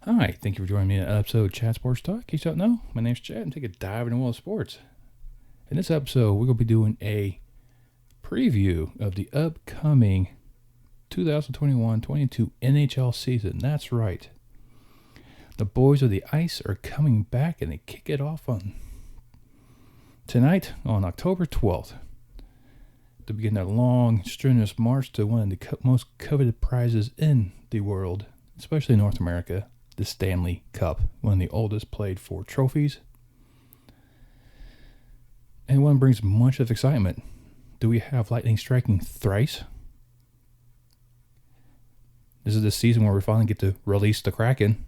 Hi, thank you for joining me in an episode of Chat Sports Talk. In case you don't know, my name's Chad and take a dive into world of sports. In this episode, we're going to be doing a preview of the upcoming 2021-22 NHL season. That's right. The boys of the ice are coming back and they kick it off on tonight on October 12th to begin their long, strenuous march to one of the most coveted prizes in the world, especially North America, the Stanley Cup, one of the oldest played for trophies, and one brings much of excitement. Do we have lightning striking thrice? This is the season where we finally get to release the Kraken.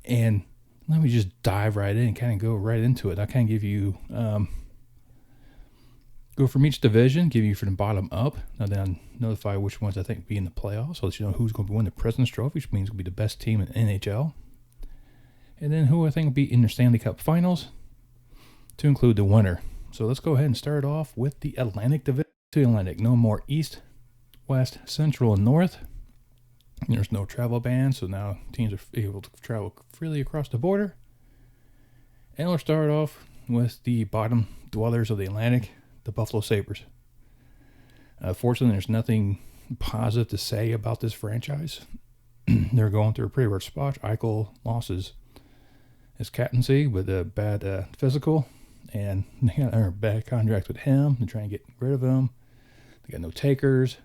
And let me just dive right in and kind of go right into it. I kind of give you, go from each division, give you from the bottom up. Now then I'll notify which ones I think will be in the playoffs, so that you know who's going to win the President's Trophy, which means will be the best team in NHL. And then who I think will be in the Stanley Cup Finals, to include the winner. So let's go ahead and start off with the Atlantic Division. To the Atlantic, no more East, West, Central, and North. There's no travel ban, so now teams are able to travel freely across the border. And we'll start off with the bottom dwellers of the Atlantic, the Buffalo Sabres. Fortunately, there's nothing positive to say about this franchise. They're going through a pretty rough spot. Eichel lost his captaincy with a bad physical, and they got a bad contract with him. They're trying to get rid of him. They got no takers.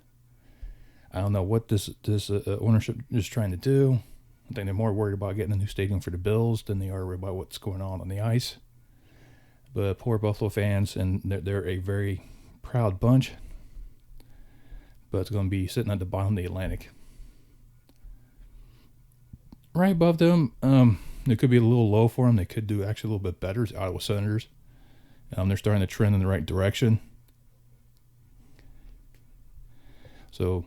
I don't know what this ownership is trying to do. I think they're more worried about getting a new stadium for the Bills than they are worried about what's going on the ice. But poor Buffalo fans, and they're a very proud bunch. But it's going to be sitting at the bottom of the Atlantic. Right above them, it could be a little low for them. They could do actually a little bit better. It's Ottawa Senators. They're starting to trend in the right direction. So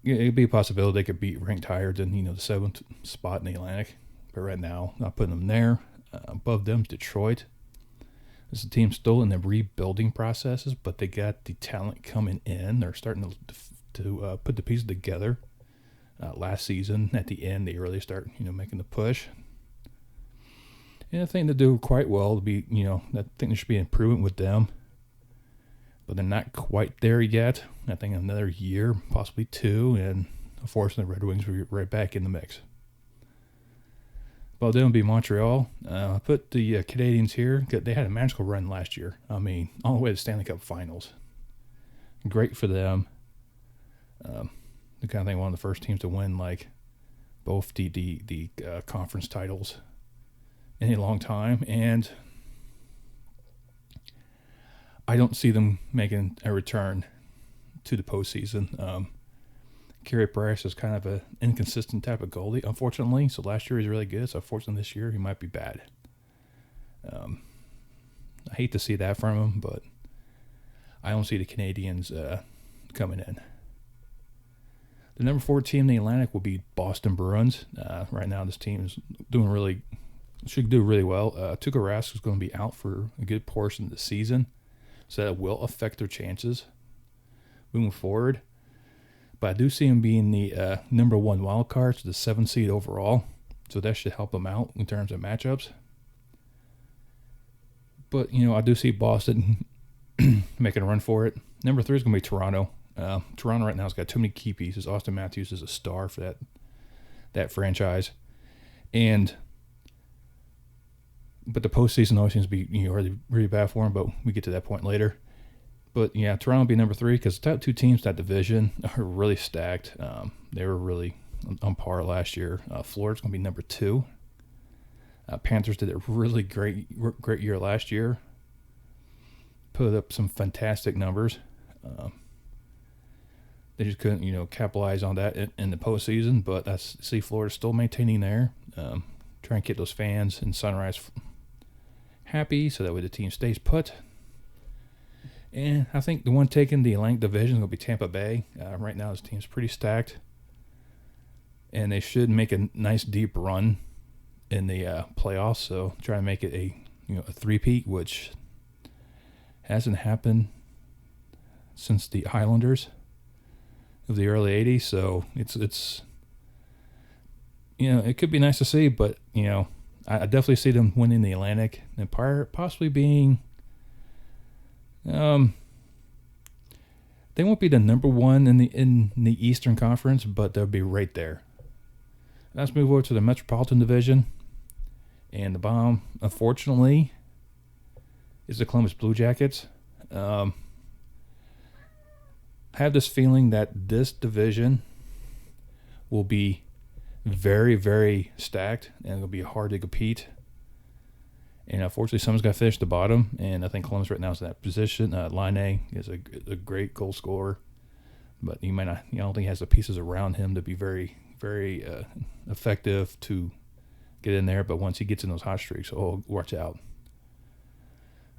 it could be a possibility they could be ranked higher than the 7th spot in the Atlantic. But right now, not putting them there. Above them is Detroit. This is a team still in the rebuilding processes, but they got the talent coming in. They're starting to put the pieces together. Last season, at the end, they really start making the push. And I think they do quite well to be, I think there should be an improvement with them. But they're not quite there yet. I think another year, possibly 2, and unfortunately the Red Wings will be right back in the mix. Well, then will be Montreal. I put the Canadiens here. They had a magical run last year. I mean, all the way to Stanley Cup Finals. Great for them. The kind of thing, one of the first teams to win like both the conference titles in a long time, and I don't see them making a return to the postseason. Carey Price is kind of an inconsistent type of goalie, unfortunately. So last year he was really good. So unfortunately this year he might be bad. I hate to see that from him, but I don't see the Canadiens coming in. The number 4 team in the Atlantic will be Boston Bruins. Right now this team is should do really well. Tuukka Rask is going to be out for a good portion of the season, so that will affect their chances moving forward. But I do see him being the number 1 wild card, so the 7th seed overall. So that should help them out in terms of matchups. But, I do see Boston making a run for it. Number 3 is going to be Toronto. Toronto right now has got too many key pieces. Austin Matthews is a star for that franchise. But the postseason always seems to be really, really bad for him, but we get to that point later. But yeah, Toronto will be number 3 because the top 2 teams that division are really stacked. They were really on par last year. Florida's going to be number 2. Panthers did a really great year last year. Put up some fantastic numbers. They just couldn't, capitalize on that in the postseason. But I see Florida still maintaining there. Trying to get those fans in Sunrise happy so that way the team stays put. And I think the one taking the Atlantic Division is going to be Tampa Bay. Right now, this team's pretty stacked. And they should make a nice deep run in the playoffs. So try to make it a three-peat, which hasn't happened since the Highlanders of the early 80s. So it's it could be nice to see, but, I definitely see them winning the Atlantic and possibly being, they won't be the number one in the Eastern Conference, but they'll be right there. Let's move over to the Metropolitan Division. And the bottom, unfortunately, is the Columbus Blue Jackets. I have this feeling that this division will be very, very stacked, and it'll be hard to compete. And unfortunately, someone's got to finish the bottom, and I think Columbus right now is in that position. Line is a great goal scorer, but he might not. I don't think he has the pieces around him to be very, very effective to get in there. But once he gets in those hot streaks, watch out.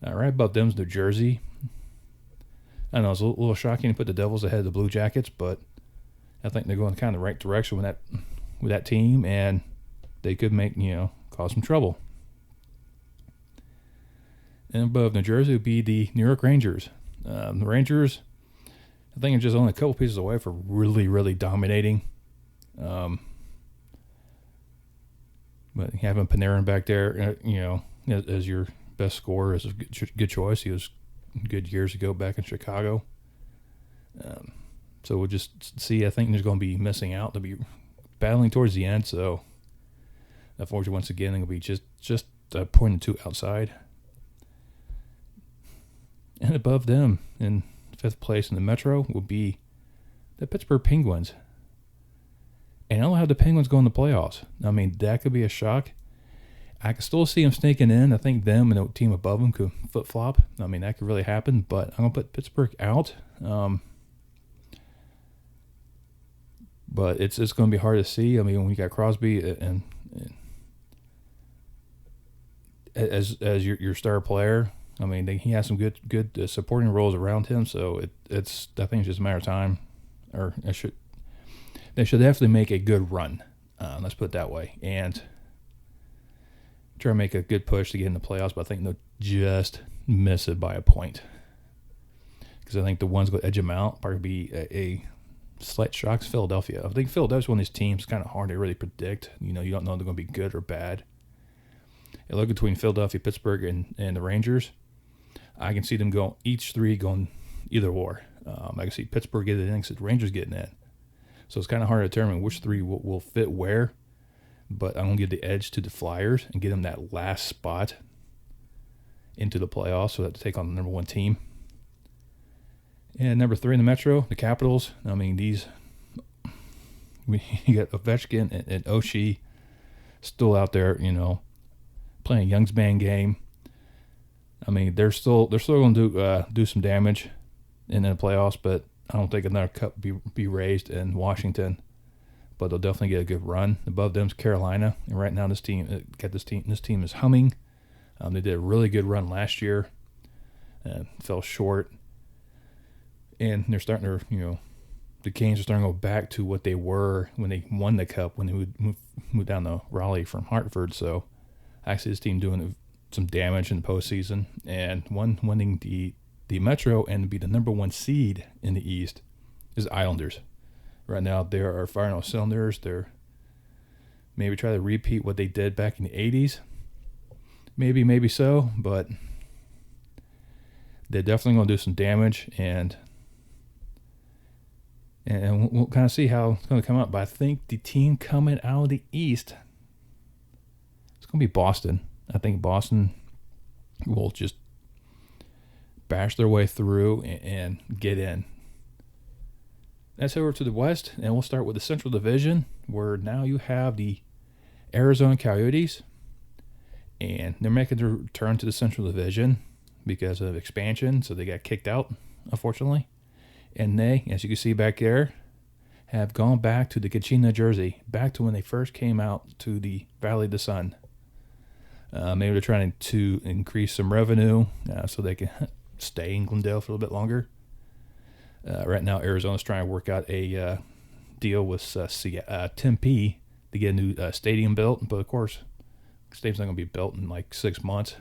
Right above them is New Jersey. I know it's a little shocking to put the Devils ahead of the Blue Jackets, but I think they're going kind of the right direction with that team, and they could cause some trouble. And above New Jersey would be the New York Rangers. The Rangers, I think, are just only a couple pieces away from really, really dominating. But having Panarin back there, as your best scorer is a good choice. He was good years ago back in Chicago. So we'll just see. I think there's going to be missing out. They'll be battling towards the end. So unfortunately, once again, it'll be just a point or two outside. And above them, in fifth place in the Metro, will be the Pittsburgh Penguins. And I don't have the Penguins going to the playoffs. I mean, that could be a shock. I can still see them sneaking in. I think them and the team above them could flip-flop. I mean, that could really happen. But I'm going to put Pittsburgh out. But it's going to be hard to see. I mean, when you got Crosby and as your star player, I mean, he has some good supporting roles around him. So I think it's just a matter of time. They should definitely make a good run. Let's put it that way, and try to make a good push to get in the playoffs. But I think they'll just miss it by a point, because I think the ones going to edge them out probably be a slight shock is Philadelphia. I think Philadelphia's one of these teams kind of hard to really predict. You don't know they're going to be good or bad. And look between Philadelphia, Pittsburgh, and the Rangers. I can see them each three going either or. I can see Pittsburgh getting in, I can see the Rangers getting in. So it's kind of hard to determine which three will fit where. But I'm going to give the edge to the Flyers and get them that last spot into the playoffs so that to take on the number one team. And number 3 in the Metro, the Capitals. I mean, you got Ovechkin and Oshie still out there, playing a Young's Band game. I mean, they're still going to do some damage in the playoffs, but I don't think another cup be raised in Washington. But they'll definitely get a good run. Above them is Carolina, and right now this team is humming. They did a really good run last year, and fell short. And they're starting to, the Canes are starting to go back to what they were when they won the cup, when they would move down to Raleigh from Hartford. So actually, this team doing some damage in the postseason, and winning the Metro and be the number 1 seed in the East is Islanders. Right now, they are firing on cylinders. They're maybe try to repeat what they did back in the 80s. Maybe so, but they're definitely going to do some damage, and we'll kind of see how it's going to come out. But I think the team coming out of the East, it's going to be Boston. I think Boston will just bash their way through and get in. Let's head over to the West, and we'll start with the Central Division, where now you have the Arizona Coyotes, and they're making their return to the Central Division because of expansion, so they got kicked out, unfortunately. And they, as you can see back there, have gone back to the Kachina jersey, back to when they first came out to the Valley of the Sun. Maybe they're trying to increase some revenue so they can stay in Glendale for a little bit longer. Right now, Arizona's trying to work out a deal with Tempe to get a new stadium built. But, of course, the stadium's not going to be built in like 6 months.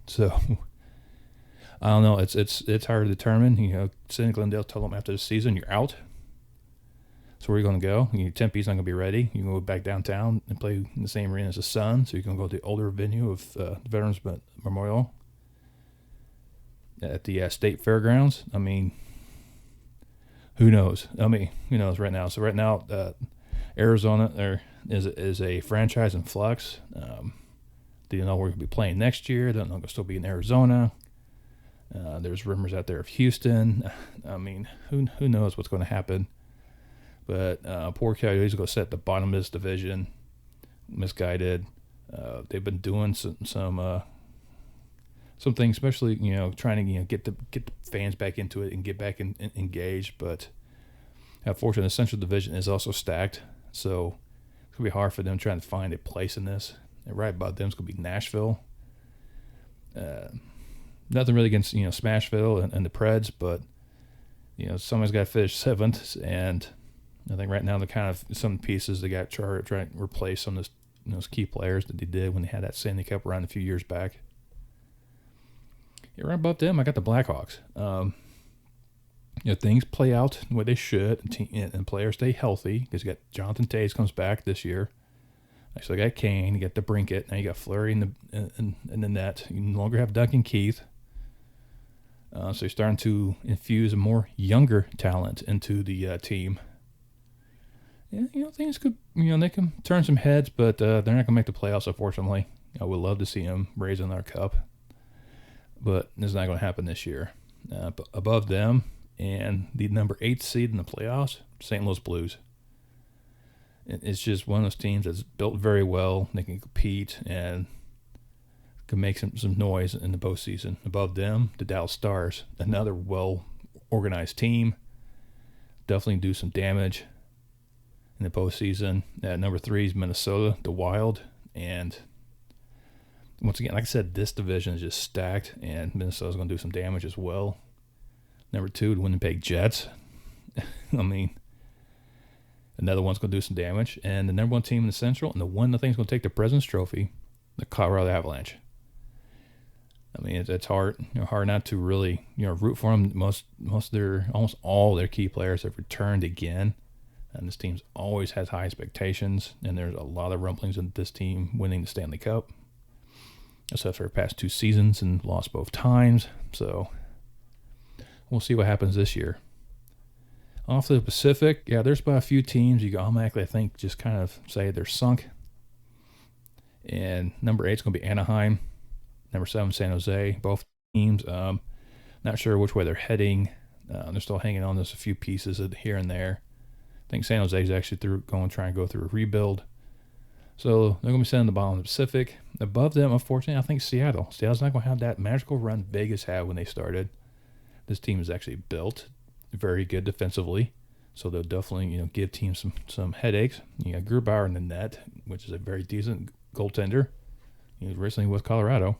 So, I don't know. It's hard to determine. City of Glendale told them after the season, you're out. So where are you going to go? Tempe's not going to be ready. You can go back downtown and play in the same arena as the Sun. So you can go to the older venue of Veterans Memorial at the State Fairgrounds. I mean, who knows? Who knows right now? So right now, Arizona is a franchise in flux. Do you know where you'll be playing next year? Don't know if they'll still be in Arizona. There's rumors out there of Houston. I mean, who knows what's going to happen? But poor Coyotes will go set the bottom of this division. Misguided. They've been doing some things, especially trying to get the fans back into it and get back engaged. But unfortunately, the Central Division is also stacked, so it's gonna be hard for them trying to find a place in this. And right above them is gonna be Nashville. Nothing really against Smashville and the Preds, but somebody's got to finish seventh, and I think right now they're kind of some pieces they got trying to replace some of those key players that they did when they had that Stanley Cup run a few years back. Right above them, I got the Blackhawks. Things play out the way they should, and players stay healthy because you got Jonathan Toews comes back this year. Actually, I got Kane, you got DeBrincat, now you got Fleury in the net. You no longer have Duncan Keith. So you're starting to infuse a more younger talent into the team. Yeah, things could, they can turn some heads, but they're not going to make the playoffs, unfortunately. I would love to see them raising their cup, but it's not going to happen this year. But above them and the number 8 seed in the playoffs, St. Louis Blues. It's just one of those teams that's built very well. They can compete and can make some noise in the postseason. Above them, the Dallas Stars, another well-organized team. Definitely do some damage in the postseason. Number 3 is Minnesota, the Wild. And once again, like I said, this division is just stacked, and Minnesota's going to do some damage as well. Number 2, the Winnipeg Jets. Another one's going to do some damage. And the number 1 team in the Central, and the one I think is going to take the President's Trophy, the Colorado Avalanche. It's hard not to really root for them. Almost all their key players have returned again, and this team's always has high expectations. And there's a lot of rumblings of this team winning the Stanley Cup, except for the past 2 seasons and lost both times. So we'll see what happens this year. Off to the Pacific, there's about a few teams you can automatically, I think, just kind of say they're sunk. And number 8 is going to be Anaheim. Number 7, San Jose. Both teams, not sure which way they're heading. They're still hanging on. There's a few pieces here and there. I think San Jose is actually trying to go through a rebuild. So they're going to be sitting in the bottom of the Pacific. Above them, unfortunately, I think Seattle. Seattle's not going to have that magical run Vegas had when they started. This team is actually built very good defensively, so they'll definitely give teams some headaches. You got Grubauer in the net, which is a very decent goaltender. He was recently with Colorado.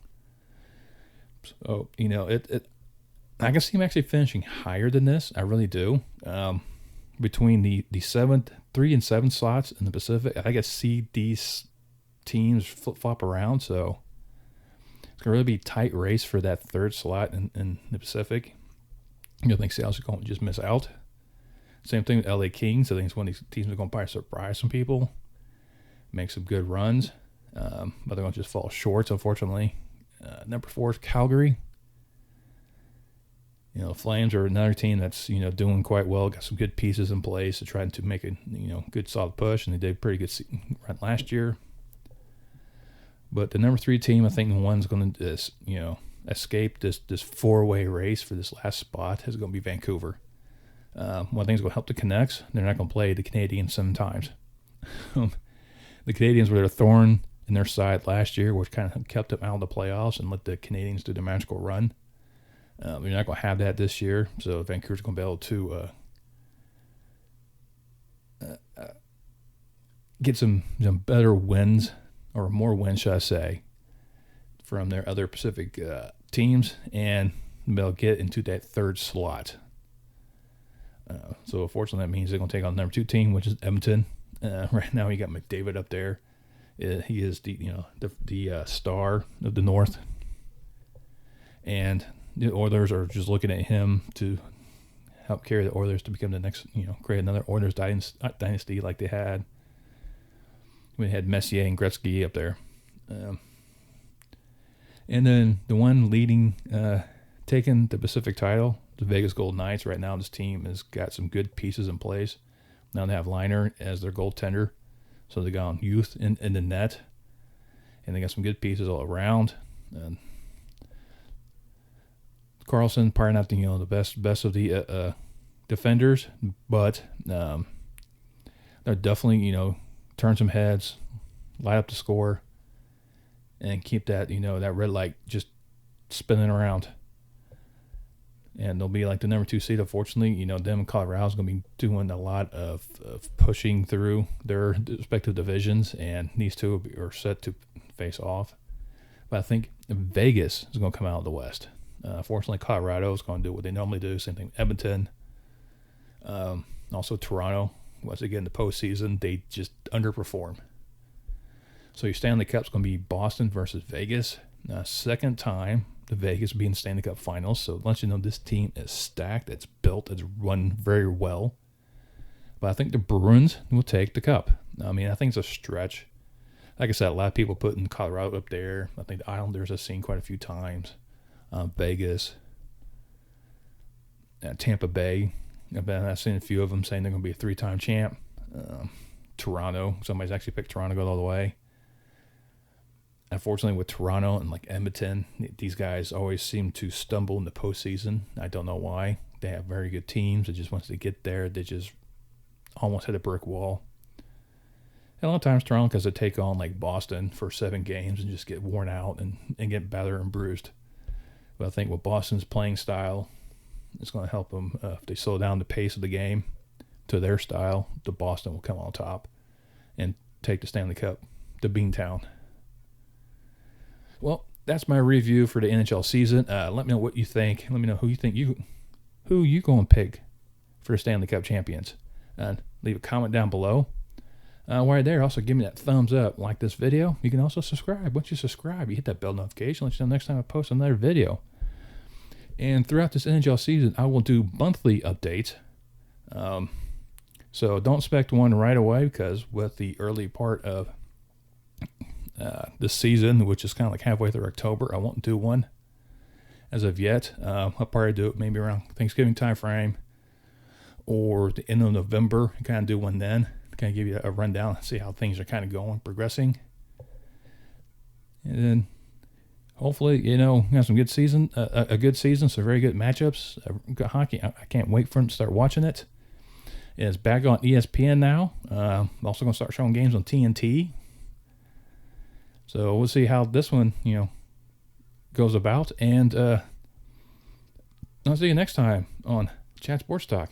So, I can see him actually finishing higher than this. I really do. Between the 3 and 7 slots in the Pacific, I can see these teams flip-flop around. So it's going to really be a tight race for that 3rd slot in the Pacific. I think Seattle's going to just miss out. Same thing with LA Kings. I think it's one of these teams that are going to probably surprise some people, make some good runs, but they're going to just fall short, unfortunately. Number 4 is Calgary. Flames are another team that's doing quite well. Got some good pieces in place to try to make a good solid push, and they did a pretty good run last year. But the number 3 team, I think the one's going to escape this 4-way race for this last spot is going to be Vancouver. One thing's going to help the Canucks. They're not going to play the Canadiens sometimes. The Canadiens were their thorn in their side last year, which kind of kept them out of the playoffs and let the Canadiens do their magical run. They're not going to have that this year, so Vancouver's going to be able to get some better wins, or more wins, should I say, from their other Pacific teams, and they'll get into that 3rd slot. So unfortunately, that means they're going to take on the number 2 team, which is Edmonton. Right now, you got McDavid up there. He is the star of the North, and the Oilers are just looking at him to help carry the Oilers to become the next, create another Oilers dynasty like they had. We had Messier and Gretzky up there. And then the one leading, taking the Pacific title, the Vegas Golden Knights. Right now, this team has got some good pieces in place. Now they have Liner as their goaltender. So they got youth in the net. And they got some good pieces all around. And Carlson, probably not the best of the defenders, but they're definitely, turn some heads, light up the score, and keep that, that red light just spinning around. And they'll be like the number 2 seed. Unfortunately, them and Colorado's going to be doing a lot of pushing through their respective divisions, and these two are set to face off. But I think Vegas is going to come out of the West. Fortunately, Colorado is going to do what they normally do. Same thing with Edmonton. Also Toronto. Once again, in the postseason, they just underperform. So your Stanley Cup's going to be Boston versus Vegas. Second time the Vegas being Stanley Cup Finals. So it lets you know this team is stacked. It's built. It's run very well. But I think the Bruins will take the cup. I think it's a stretch. Like I said, a lot of people putting Colorado up there. I think the Islanders I've seen quite a few times. Vegas. Tampa Bay. I've seen a few of them saying they're going to be a 3-time champ. Toronto. Somebody's actually picked Toronto to go all the way. Unfortunately, with Toronto and like Edmonton, these guys always seem to stumble in the postseason. I don't know why. They have very good teams. It just once they get there, they just almost hit a brick wall. And a lot of times Toronto, because they take on like Boston for 7 games and just get worn out and get battered and bruised. But I think with Boston's playing style, it's going to help them. If they slow down the pace of the game to their style, the Boston will come on top and take the Stanley Cup to Beantown. Well, that's my review for the NHL season. Let me know what you think. Let me know who you going to pick for the Stanley Cup champions. And leave a comment down below. While you're there, also give me that thumbs up. Like this video. You can also subscribe. Once you subscribe, you hit that bell notification. Let you know next time I post another video. And throughout this NHL season, I will do monthly updates. So don't expect one right away, because with the early part of this season, which is kind of like halfway through October, I won't do one as of yet. I'll probably do it maybe around Thanksgiving time frame or the end of November. Kind of do one then. Kind of give you a rundown, see how things are kind of going, progressing. And then hopefully, have some good season, a good season, some very good matchups, good hockey. I can't wait for them to start watching it. It's back on ESPN now. I'm also going to start showing games on TNT. So we'll see how this one, goes about. And I'll see you next time on Chat Sports Talk.